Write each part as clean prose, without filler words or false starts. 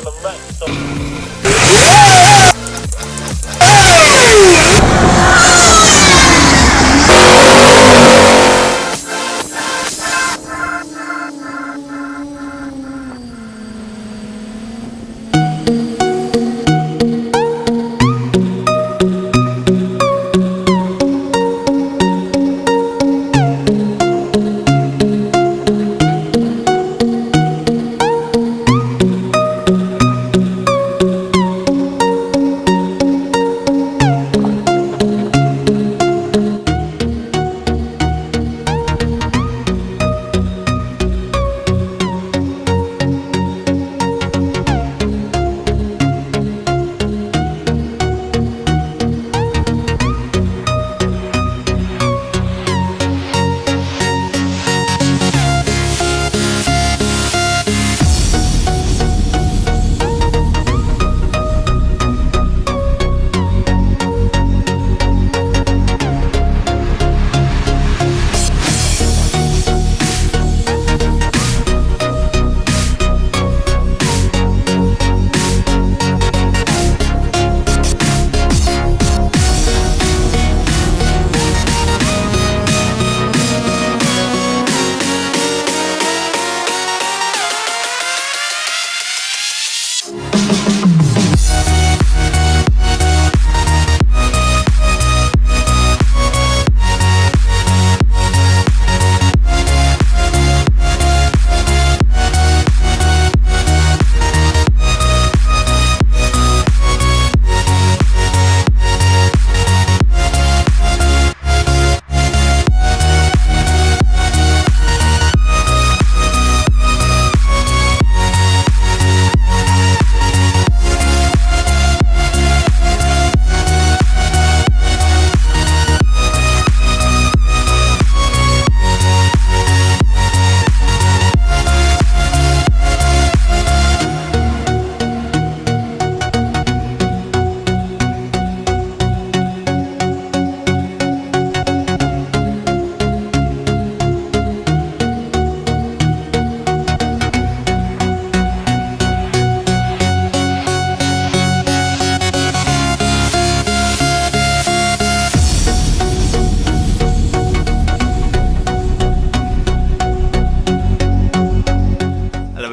became a wreck. So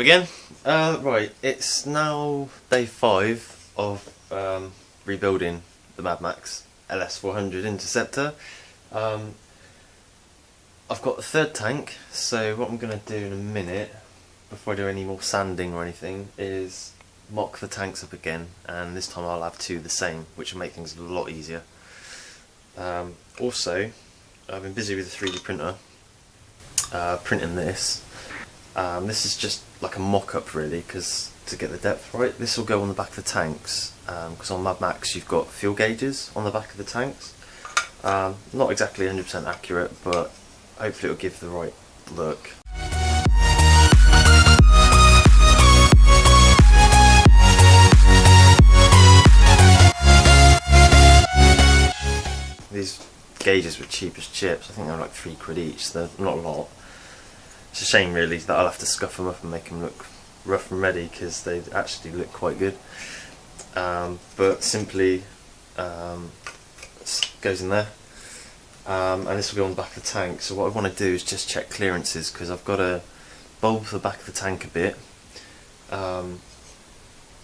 again. Right, it's now day 5 of rebuilding the Mad Max LS400 Interceptor. I've got the third tank, so what I'm going to do in a minute, before I do any more sanding or anything, is mock the tanks up again, and this time I'll have 2 the same, which will make things a lot easier. Also, I've been busy with the 3D printer, printing this. This is just like a mock-up really, because to get the depth right. This will go on the back of the tanks, because on Mad Max you've got fuel gauges on the back of the tanks. Not exactly 100% accurate, but hopefully it'll give the right look. These gauges were cheap as chips. I think they're like £3 each, so they're not a lot. It's a shame really that I'll have to scuff them up and make them look rough and ready, because they actually look quite good. But simply goes in there, and this will go on the back of the tank. So what I want to do is just check clearances, because I've got to bulb the back of the tank a bit, and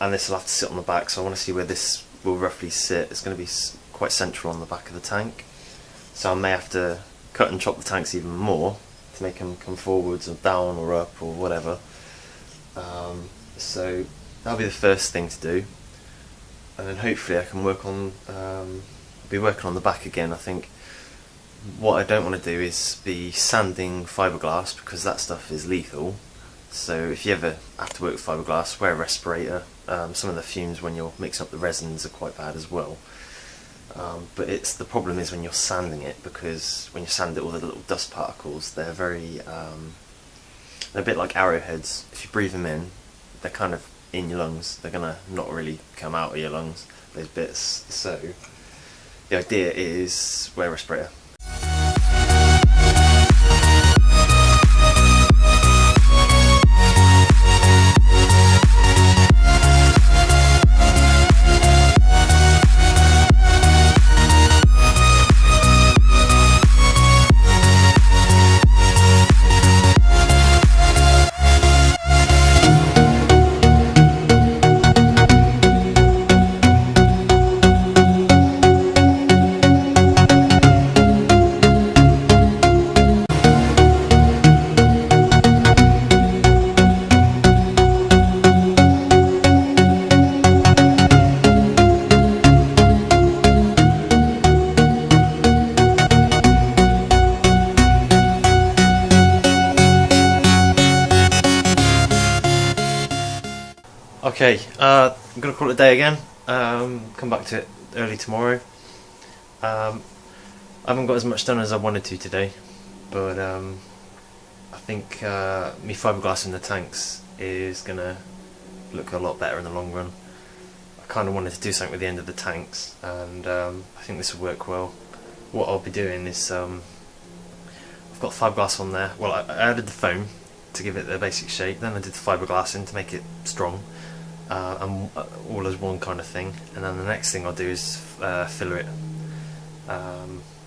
this will have to sit on the back, so I want to see where this will roughly sit. It's going to be quite central on the back of the tank, so I may have to cut and chop the tanks even more to make them come forwards or down or up or whatever. So that'll be the first thing to do, and then hopefully I can work on be working on the back again. I think what I don't want to do is be sanding fiberglass, because that stuff is lethal. So if you ever have to work with fiberglass, wear a respirator. Some of the fumes when you're mixing up the resins are quite bad as well. But the problem is when you're sanding it, because when you sand it, all the little dust particles, they're very they're a bit like arrowheads. If you breathe them in, they're kind of in your lungs. They're gonna not really come out of your lungs, those bits. So the idea is wear a respirator. Okay, I'm going to call it a day again. Come back to it early tomorrow. I haven't got as much done as I wanted to today, but I think me fiberglass in the tanks is going to look a lot better in the long run. I kind of wanted to do something with the end of the tanks, and I think this will work well. What I'll be doing is I've got fiberglass on there. Well, I added the foam to give it the basic shape, then I did the fiberglass in to make it strong, and all as one kind of thing. And then the next thing I'll do is filler it.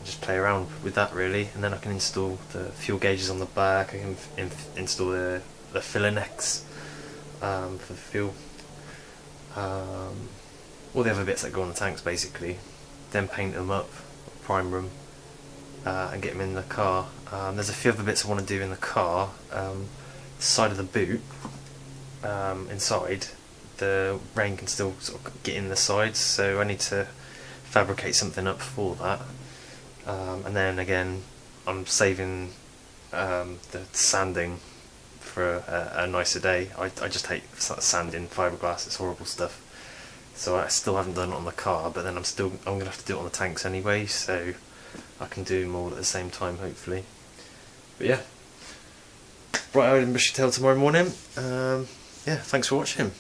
Just play around with that really, and then I can install the fuel gauges on the back. I can install the filler necks for the fuel, all the other bits that go on the tanks basically. Then paint them up, prime them, and get them in the car. There's a few other bits I want to do in the car. The side of the boot, inside, the rain can still sort of get in the sides, so I need to fabricate something up for that. And then again, I'm saving the sanding for a nicer day. I just hate sanding fiberglass, it's horrible stuff. So I still haven't done it on the car, but then I'm going to have to do it on the tanks anyway, so I can do them all at the same time hopefully. But yeah, bright-eyed and bushy-tailed tomorrow morning. Yeah, thanks for watching.